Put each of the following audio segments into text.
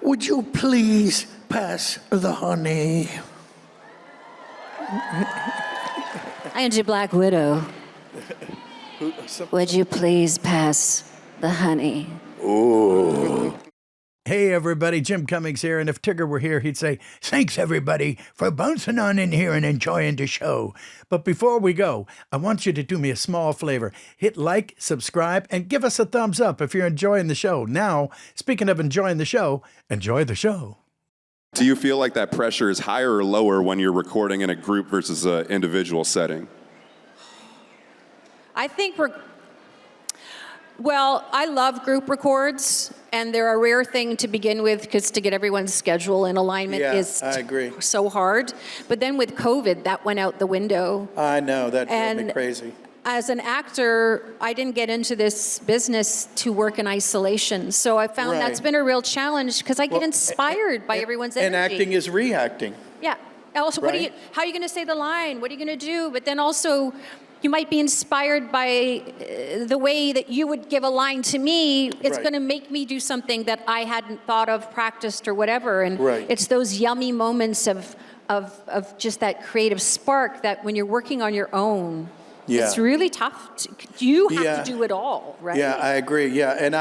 would you please pass the honey? Angie Black Widow. Would you please pass the honey? Ooh. Hey everybody, Jim Cummings here, and if Tigger were here, he'd say, thanks everybody for bouncing on in here and enjoying the show. But before we go, I want you to do me a small favor. Hit like, subscribe, and give us a thumbs up if you're enjoying the show. Now, speaking of enjoying the show, enjoy the show. Do you feel like that pressure is higher or lower when you're recording in a group versus an individual setting? I think I love group records, and they're a rare thing to begin with because to get everyone's schedule in alignment is I agree. So hard. But then with COVID, that went out the window. I know, that drove me crazy. As an actor, I didn't get into this business to work in isolation. So I found that's been a real challenge because I get inspired by everyone's energy. And acting is reacting. Yeah. Also, how are you going to say the line? What are you going to do? But then also, you might be inspired by the way that you would give a line to me. It's going to make me do something that I hadn't thought of, practiced, or whatever. And it's those yummy moments of just that creative spark that when you're working on your own, it's really tough. You have to do it all, right? Yeah, I agree. Yeah, and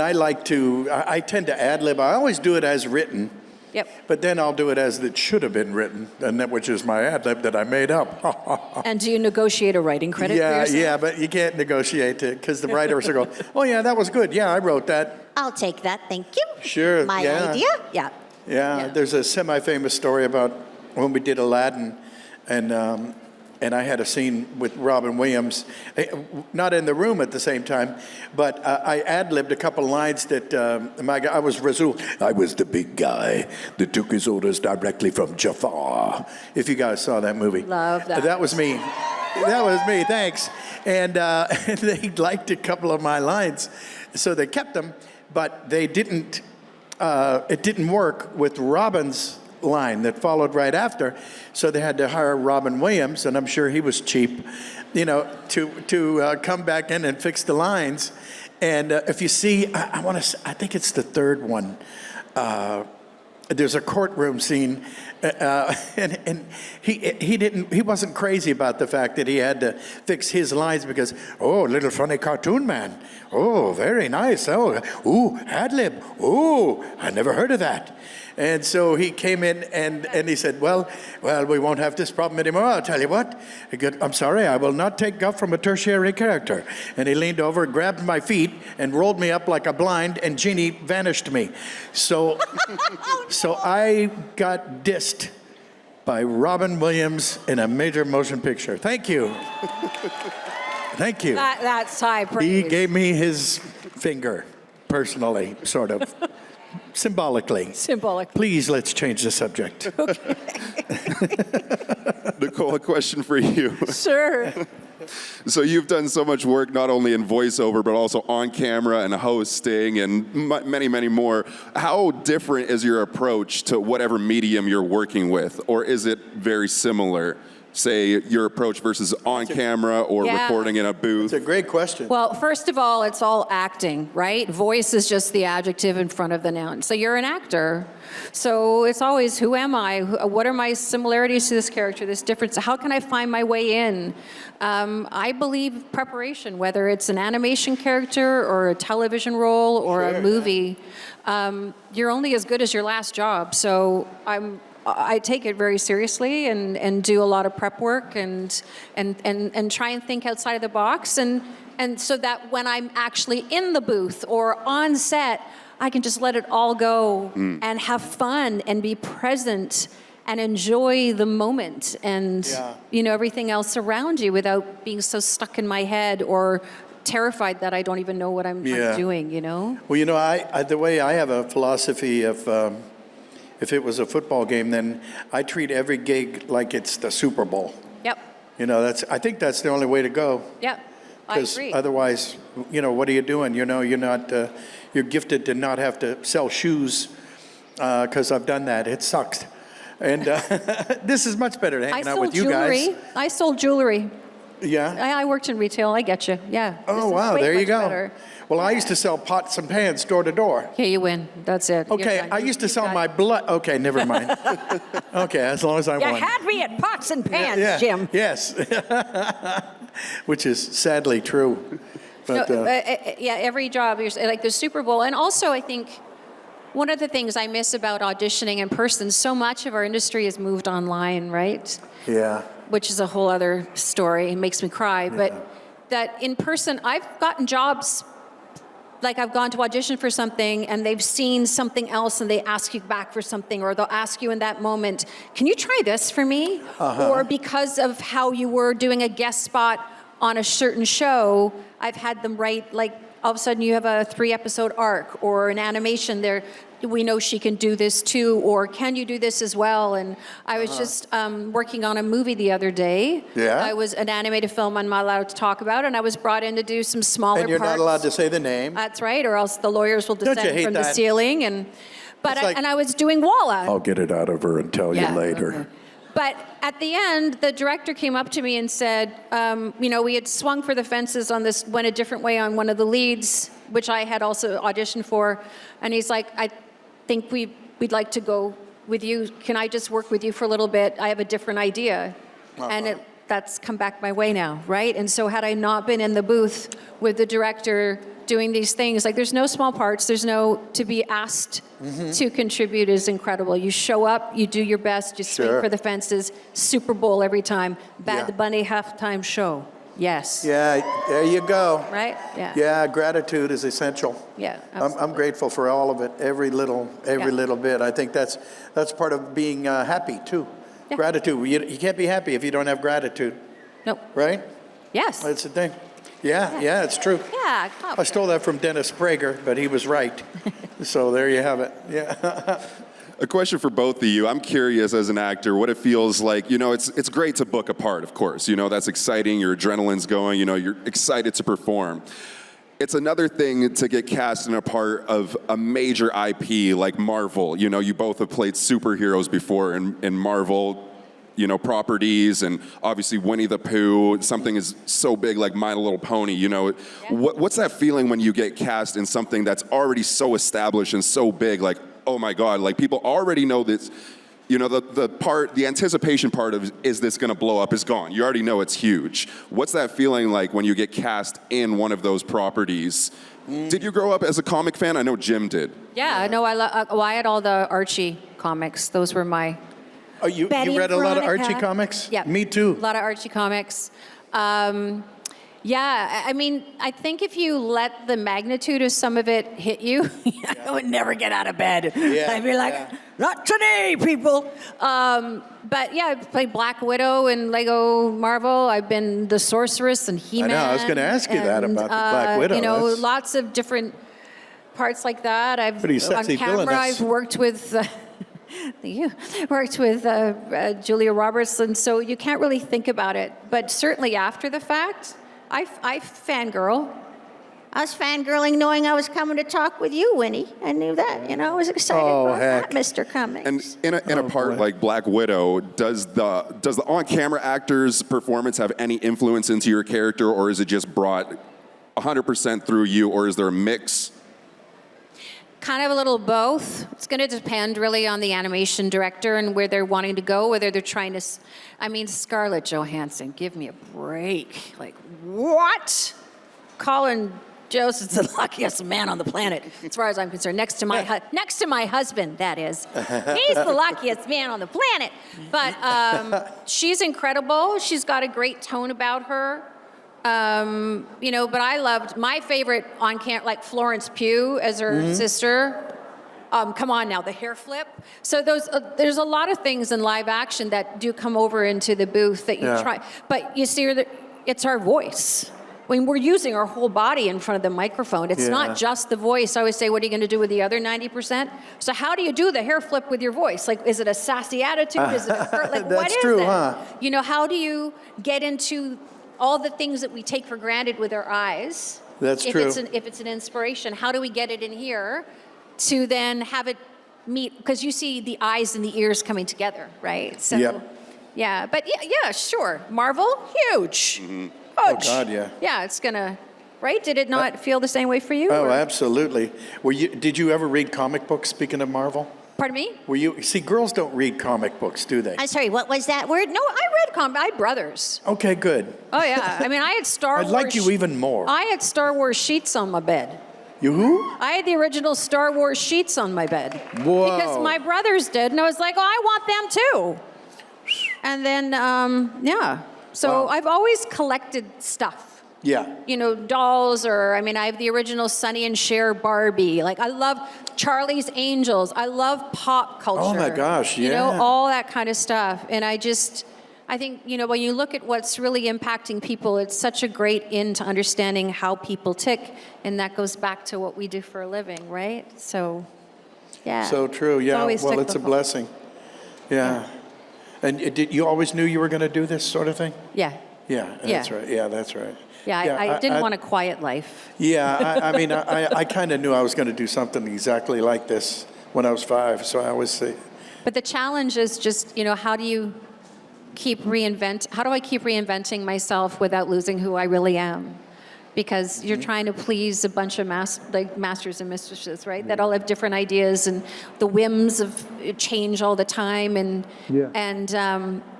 I like to. I tend to ad lib. I always do it as written. Yep. But then I'll do it as it should have been written, and which is my ad lib that I made up. And do you negotiate a writing credit for yourself? Yeah, but you can't negotiate it because the writers will go, oh yeah, that was good. Yeah, I wrote that. I'll take that, thank you. Sure. My idea? Yeah, there's a semi-famous story about when we did Aladdin, and I had a scene with Robin Williams, not in the room at the same time, but I ad-libbed a couple lines that I was Rasul. I was the big guy that took his orders directly from Jafar. If you guys saw that movie. Love that. That was me. That was me, thanks. And they liked a couple of my lines, so they kept them, but they didn't, it didn't work with Robin's line that followed right after, so they had to hire Robin Williams, and I'm sure he was cheap, to come back in and fix the lines. And if you see, I think it's the third one. There's a courtroom scene, and he wasn't crazy about the fact that he had to fix his lines because, oh, little funny cartoon man, oh, very nice, oh, ooh, ad lib, ooh, I never heard of that. And so he came in and he said, well, we won't have this problem anymore. I'll tell you what. I'm sorry, I will not take guff from a tertiary character. And he leaned over, grabbed my feet, and rolled me up like a blind, and Genie vanished me. So, so I got dissed by Robin Williams in a major motion picture. Thank you. Thank you. That's high praise. He gave me his finger, personally, sort of. Symbolically. Please, let's change the subject. Okay. Nicole, a question for you. Sure. So you've done so much work, not only in voiceover, but also on camera and hosting and many, many more. How different is your approach to whatever medium you're working with? Or is it very similar? Say your approach versus on camera or recording in a booth? It's a great question. Well, first of all, it's all acting, right? Voice is just the adjective in front of the noun. So you're an actor. So it's always, who am I? What are my similarities to this character, this difference? How can I find my way in? I believe preparation, whether it's an animation character or a television role or a movie, you're only as good as your last job. So I take it very seriously and do a lot of prep work and try and think outside of the box and so that when I'm actually in the booth or on set, I can just let it all go and have fun and be present and enjoy the moment and everything else around you without being so stuck in my head or terrified that I don't even know what I'm doing, Well, I the way I have a philosophy of if it was a football game, then I treat every gig like it's the Super Bowl. Yep. I think that's the only way to go. Yep. I agree. Otherwise, what are you doing? You're not, you're gifted to not have to sell shoes, because I've done that. It sucks. And this is much better than hanging out with you guys. I sold jewelry. Yeah. I worked in retail. I get you. Yeah. This Oh, is wow. way There you much go. better. Well, I used to sell pots and pans door to door. Okay, you win. That's it. You're Okay, done. I used to You've sell got my it. blood. Okay, never mind. Okay, as long as I You won. had me at pots and pans, Jim. Yes. Which is sadly true. But, Yeah, every job, like the Super Bowl. And also, I think one of the things I miss about auditioning in person, so much of our industry has moved online, right? yeah. Which is a whole other story. It makes me cry. But that in person, I've gotten jobs, like I've gone to audition for something and they've seen something else and they ask you back for something, or they'll ask you in that moment, can you try this for me? Or because of how you were doing a guest spot on a certain show, I've had them write, like, all of a sudden you have a 3-episode arc or an animation there. We know she can do this too, or can you do this as well? And I was just working on a movie the other day. Yeah? I was an animated film I'm not allowed to talk about, and I was brought in to do some smaller And you're parts. not allowed to say the name. That's right, or else the lawyers will Don't you descend hate from the that? ceiling. But It's like- I was doing Walla. I'll get it out of her and tell Yeah. you later. Okay. But at the end, the director came up to me and said, we had swung for the fences on this, went a different way on one of the leads, which I had also auditioned for. And he's like, I think we'd like to go with you. Can I just work with you for a little bit? I have a different idea. And that's come back my way now, right? And so had I not been in the booth with the director doing these things, like there's no small parts, to be asked to contribute is incredible. You show up, you do your best, you swing Sure. for the fences, Super Bowl every time, Bad Yeah. Bunny halftime show. Yes. Yeah, there you go. Right? Yeah. Yeah, gratitude is essential. Yeah, I'm absolutely. grateful for all of it, every little bit. I think that's part of being happy too. Yeah. Gratitude. You can't be happy if you don't have gratitude, No. right? Yes. That's the thing. Yeah, it's true. Yeah. I stole that from Dennis Prager, but he was right. So there you have it. Yeah. A question for both of you. I'm curious as an actor what it feels like. It's great to book a part, of course. That's exciting. Your adrenaline's going. You're excited to perform. It's another thing to get cast in a part of a major IP like Marvel. You both have played superheroes before in Marvel, properties, and obviously Winnie the Pooh. Something is so big like My Little Pony. What's that feeling when you get cast in something that's already so established and so big? Like, oh my God, like people already know this. The anticipation part of is this going to blow up is gone. You already know it's huge. What's that feeling like when you get cast in one of those properties? Did you grow up as a comic fan? I know Jim did. Yeah, no, I had all the Archie comics. Those were my... Oh, you Betty read a lot of Veronica. Archie comics? Yeah. Me too. A lot of Archie comics. Yeah, I mean, I think if you let the magnitude of some of it hit you, I would never get out of bed. Yeah, I'd be like, yeah. not today, people. but yeah, I've played Black Widow in Lego Marvel. I've been the Sorceress and He-Man. I know, I was gonna ask you that about the Black Widow. That's- Lots of different parts like that. I've Pretty sexy on camera. villainous. I've worked with. Worked with Julia Roberts, and so you can't really think about it. But certainly after the fact, I fangirl. I was fangirling knowing I was coming to talk with you, Winnie. I knew that, I was excited about heck. that, Mr. Cummings. And in a part boy. like Black Widow, does the on-camera actor's performance have any influence into your character, or is it just brought 100% through you, or is there a mix? Kind of a little both. It's going to depend really on the animation director and where they're wanting to go, whether they're trying to... Scarlett Johansson, give me a break. Like, what? Colin Joseph's the luckiest man on the planet, as far as I'm concerned. Next to my husband, that is. He's the luckiest man on the planet. But she's incredible. She's got a great tone about her. But I loved my favorite on camera, like Florence Pugh as her sister. Come on now, the hair flip. So there's a lot of things in live action that do come over into the booth that you try. But you see, it's our voice. When we're using our whole body in front of the microphone, it's not just the voice. I always say, what are you going to do with the other 90%? So how do you do the hair flip with your voice? Like, is it a sassy attitude? Is it a hurt? Like, what is true, it? huh? How do you get into all the things that we take for granted with our eyes? That's if true. If it's an inspiration, how do we get it in here to then have it meet? Because you see the eyes and the ears coming together, right? So Yep. Yeah, but yeah, sure. Marvel, huge. Huge. Oh, God, yeah. Yeah, it's gonna, right? Did it not feel the same way for you? Oh, or- absolutely. Did you ever read comic books, speaking of Marvel? Pardon me? See, girls don't read comic books, do they? I'm sorry, what was that word? No, I read I had brothers. Okay, good. Oh, yeah. I mean, I had Star I'd Wars. like you even more. I had Star Wars sheets on my bed. You who? I had the original Star Wars sheets on my bed. Whoa. Because my brothers did, and I was like, oh, I want them too. And then, yeah. So Wow. I've always collected stuff. Yeah. You know, dolls, or I mean, I have the original Sonny and Cher Barbie. Like, I love Charlie's Angels. I love pop culture. Oh my gosh, You know, yeah. all that kind of stuff. And I think, you know, when you look at what's really impacting people, it's such a great in to understanding how people tick. And that goes back to what we do for a living, right? So, yeah. So true, yeah. always Well, it's a cyclical. blessing. Yeah. And you always knew you were going to do this sort of thing? Yeah. Yeah, that's right. Yeah, that's right. Yeah, I didn't want a quiet life. Yeah, I mean, I kind of knew I was going to do something exactly like this when I was 5, so I always say, But the challenge is just, you know, how do I keep reinventing myself without losing who I really am? Because you're trying to please a bunch of masters and mistresses, right? That all have different ideas, and the whims of change all the time, and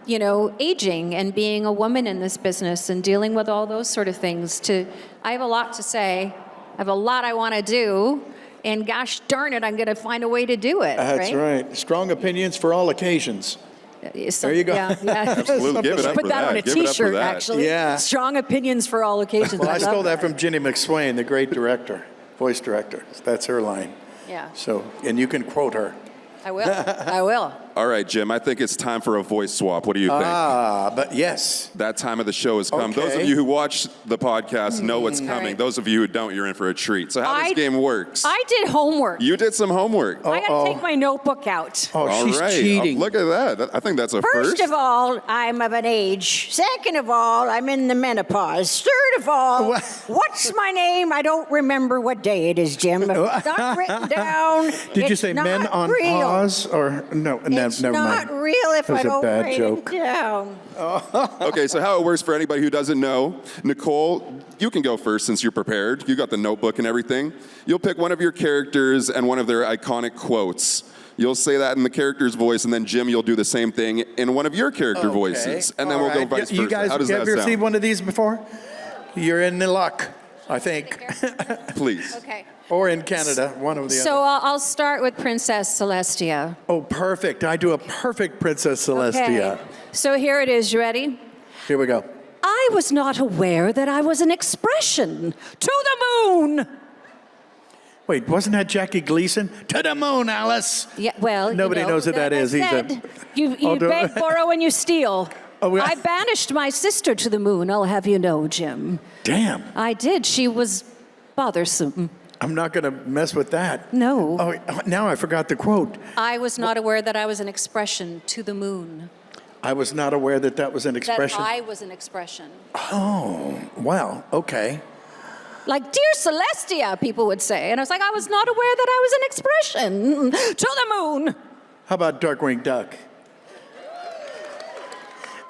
you know, aging and being a woman in this business and dealing with all those sort of things. I have a lot to say. I have a lot I want to do, and gosh darn it, I'm going to find a way to do it. that's right. Strong opinions for all occasions. So, There you go. Yeah, yeah. Absolutely. Give it up Put for that on a Give it up for T-shirt, that. actually. Yeah. Strong opinions for all occasions. Well, I love stole that from Ginny McSwain, the great director, voice director. That's her line. Yeah. So, and you can quote her. I will. I will. All right, Jim, I think it's time for a voice swap. What do you think? But yes. That time of the show has come. Those of Okay. you who watch the podcast know what's coming. right. Those of you who don't, you're in for a treat. So how this game works. I did homework. You did some homework. I got to take my notebook out. Oh, All she's right. cheating. Look at that. I think that's a First first. of all, I'm of an age. Second of all, I'm in the menopause. Third of all, what's my name? I don't remember what day it is, Jim. It's not written down. Did you It's say not men on real. pause or no? It's Never not mind. real if That was I a don't bad write joke. it down. Okay, so how it works for anybody who doesn't know, Nicole, you can go first since you're prepared. You got the notebook and everything. You'll pick one of your characters and one of their iconic quotes. You'll say that in the character's voice, and then Jim, you'll do the same thing in one of your character voices, and then All we'll go right. vice versa. You guys, How does have that you ever sound? seen one of these before? You're in the luck, I think, Please. Okay. or in Canada, one of the So other. I'll start with Princess Celestia. Oh, perfect! I do a perfect Princess Celestia. Okay. So here it is. You ready? Here we go. I was not aware that I was an expression. To the moon! Wait, wasn't that Jackie Gleason? To the moon, Alice. Yeah. Well, Nobody you know, knows who that is. I He's said, you Oh, do- beg, borrow, and you steal. Oh, we- I banished my sister to the moon, I'll have you know, Jim. Damn. I did. She was bothersome. I'm not going to mess with that. No. Oh, now I forgot the quote. I was not aware that I was an expression to the moon. I was not aware that that was an expression. That I was an expression. Oh, wow. Okay. Like, dear Celestia, people would say. And I was like, I was not aware that I was an expression to the moon. How about Darkwing Duck?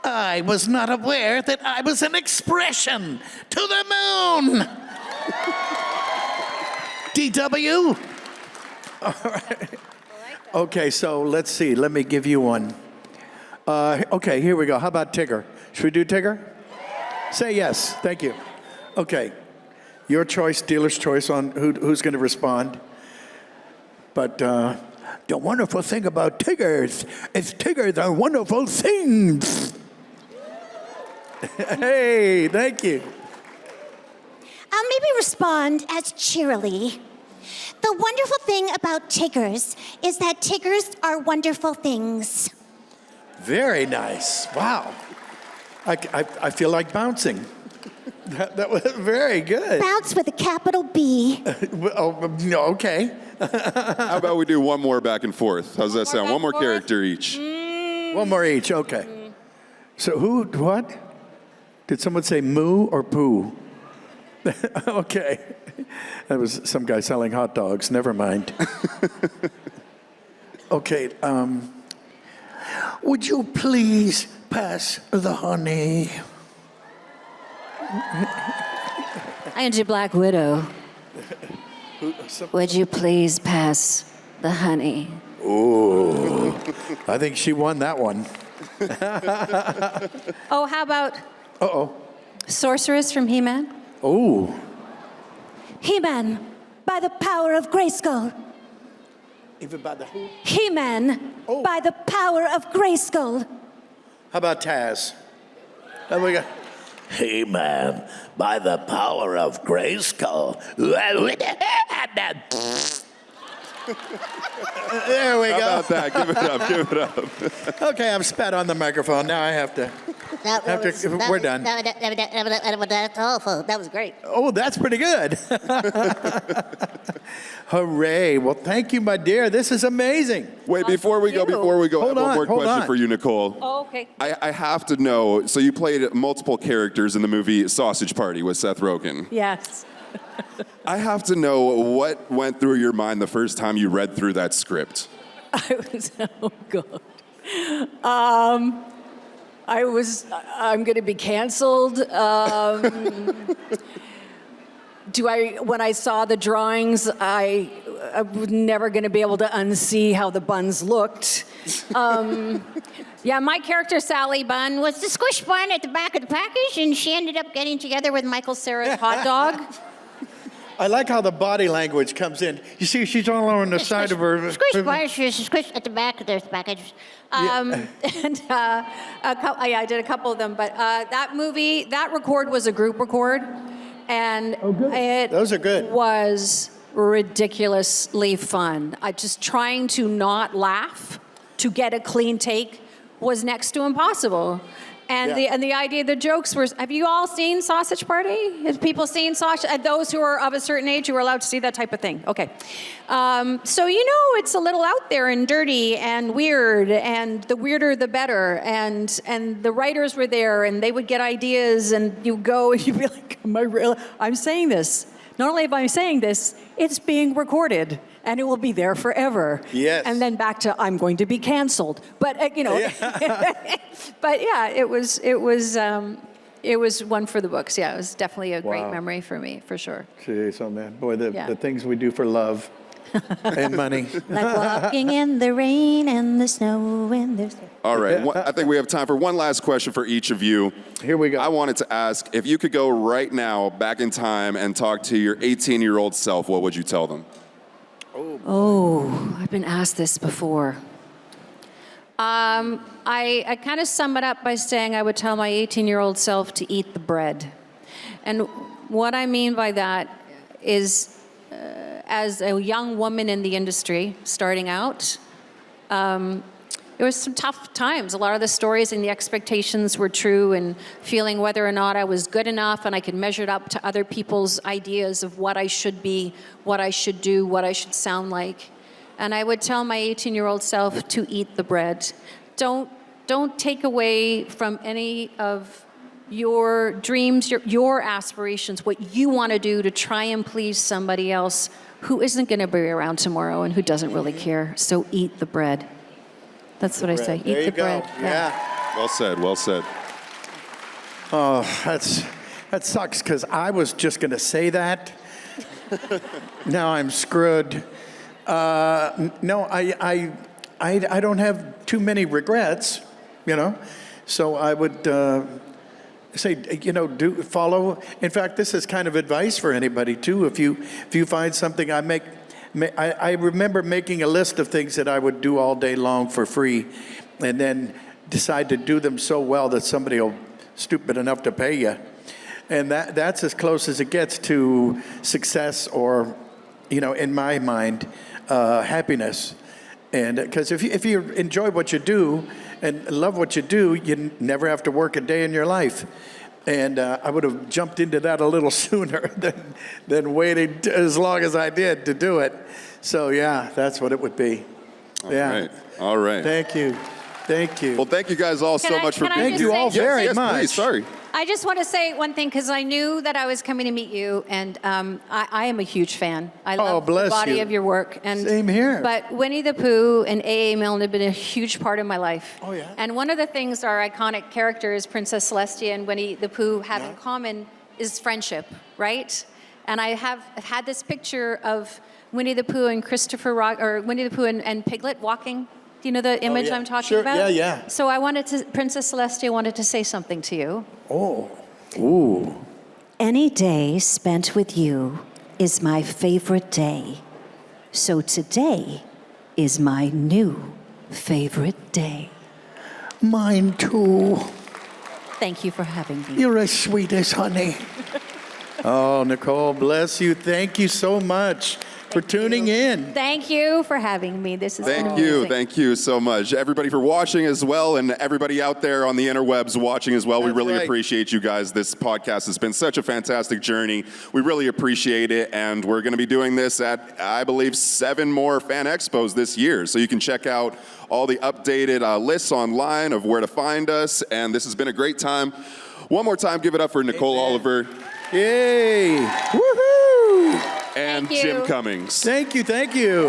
I was not aware that I was an expression to the moon. DW? All right. Okay, so let's see. Let me give you one. Okay, here we go. How about Tigger? Should we do Tigger? Say yes. Thank you. Okay. Your choice, dealer's choice on who's going to respond. But the wonderful thing about Tiggers is Tiggers are wonderful things. Hey, thank you. I'll maybe respond as cheerily. The wonderful thing about Tiggers is that Tiggers are wonderful things. Very nice. Wow. I feel like bouncing. That was very good. Bounce with a capital B. Oh, no, okay. How about we do one more back and forth? How's that sound? One more character each. One more each, okay. So what? Did someone say moo or poo? Okay. That was some guy selling hot dogs. Never mind. Okay. Would you please pass the honey. Angie Black Widow. Would you please pass the honey? Ooh, I think she won that one. Oh, how about Sorceress from He-Man? Ooh. He-Man, by the power of Grayskull. Even by the who? He-Man, by the power of Grayskull. How about Taz? How we got? Hey man, by the power of Grayskull. There we How go. about that? Give it up, give it up. Okay, I'm spat on the microphone. Now I have to. We're done. That's awful. That was great. Oh, that's pretty good. Hooray. Well, thank you, my dear. This is amazing. Wait, before we go, I Hold have one on, more hold question on. for you, Nicole. Oh, okay. I have to know, so you played multiple characters in the movie Sausage Party with Seth Rogen. Yes. I have to know what went through your mind the first time you read through that script. Oh, God. I'm going to be canceled. When I saw the drawings, I was never going to be able to unsee how the buns looked. Yeah, my character, Sally Bunn, was the squish bun at the back of the package, and she ended up getting together with Michael Cera's hot dog. I like how the body language comes in. You see, she's all on the side of her. Squish bun, squish at the back of the package. And I did a couple of them, but that movie, that record was a group record, and Those are good. was ridiculously fun. I just trying to not laugh to get a clean take was next to impossible. And the idea, the jokes were, have you all seen Sausage Party? Have people seen Sausage? Those who are of a certain age who are allowed to see that type of thing. Okay. So, it's a little out there and dirty and weird, and the weirder the better. And the writers were there, and they would get ideas, and you go and you'd be like, am I real? I'm saying this. Not only am I saying this, it's being recorded, and it will be there forever. Yes. And then back to I'm going to be canceled. But but yeah, it was one for the books. Yeah, it was definitely a great memory for me, for sure. Jeez, oh man, boy, the things we do for love and money. Like walking in the rain and the snow and the... All right, I think we have time for one last question for each of you. Here we go. I wanted to ask, if you could go right now back in time and talk to your 18-year-old self, what would you tell them? Oh, I've been asked this before. I kind of sum it up by saying I would tell my 18-year-old self to eat the bread. And what I mean by that is, as a young woman in the industry, starting out, there was some tough times. A lot of the stories and the expectations were true, and feeling whether or not I was good enough and I could measure it up to other people's ideas of what I should be, what I should do, what I should sound like. And I would tell my 18-year-old self to eat the bread. Don't take away from any of your dreams, your aspirations, what you want to do to try and please somebody else who isn't going to be around tomorrow and who doesn't really care. So eat the bread. That's what I say. There Eat you the go. bread. Yeah. Well said, well said. Oh, that sucks, because I was just going to say that. Now I'm screwed. No, I don't have too many regrets, So I would say, follow. In fact, this is kind of advice for anybody too. If you find something, I remember making a list of things that I would do all day long for free, and then decide to do them so well that somebody will stupid enough to pay you. And that's as close as it gets to success, or, in my mind, happiness. And because if you enjoy what you do and love what you do, you never have to work a day in your life. And I would have jumped into that a little sooner than waited as long as I did to do it. So yeah, that's what it would be. All right. Thank you. Well, thank you guys all so much for being here. Thank you all very yes, much. Please, sorry. I just want to say one thing because I knew that I was coming to meet you, and I am a huge fan. I love the bless body you. of your work. And, Same here. But Winnie the Pooh and A.A. Milne have been a huge part of my life. Oh, yeah? And one of the things our iconic characters, Princess Celestia and Winnie the Pooh, have in common is friendship, right? And I have had this picture of Winnie the Pooh and Winnie the Pooh and Piglet walking. Do you know the image yeah. I'm talking Sure. about? Yeah, yeah. So Princess Celestia wanted to say something to you. Oh. Ooh. Any day spent with you is my favorite day. So today is my new favorite day. Mine too. Thank you for having me. You're as sweet as honey. Oh, Nicole, bless you. Thank you so much for tuning in. Thank you for having me. This is Thank you so much. Everybody for watching as well, and everybody out there on the interwebs watching as well. We That's really right. appreciate you guys. This podcast has been such a fantastic journey. We really appreciate it, and we're going to be doing this at, I believe, 7 more Fan Expos this year. So you can check out all the updated lists online of where to find us, and this has been a great time. One more time, give it up for Nicole Oliver Yay. Woohoo. and Thank you. Jim Cummings. Thank you. Thank you.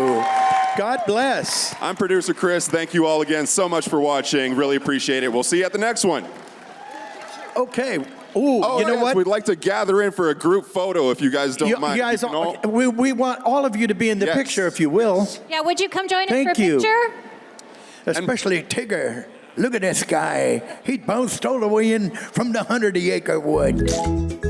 God bless. I'm producer Chris. Thank you all again so much for watching. Really appreciate it. We'll see you at the next one. Okay. Ooh, Oh, you know yes, what? We'd like to gather in for a group photo if you guys don't You mind. guys, You can all- we want all of you to be in the Yes. picture, if you will. Yeah, would you come join us Thank for a you. picture? Especially Tigger. Look at this guy. He bounced all the way in from the 100-acre wood.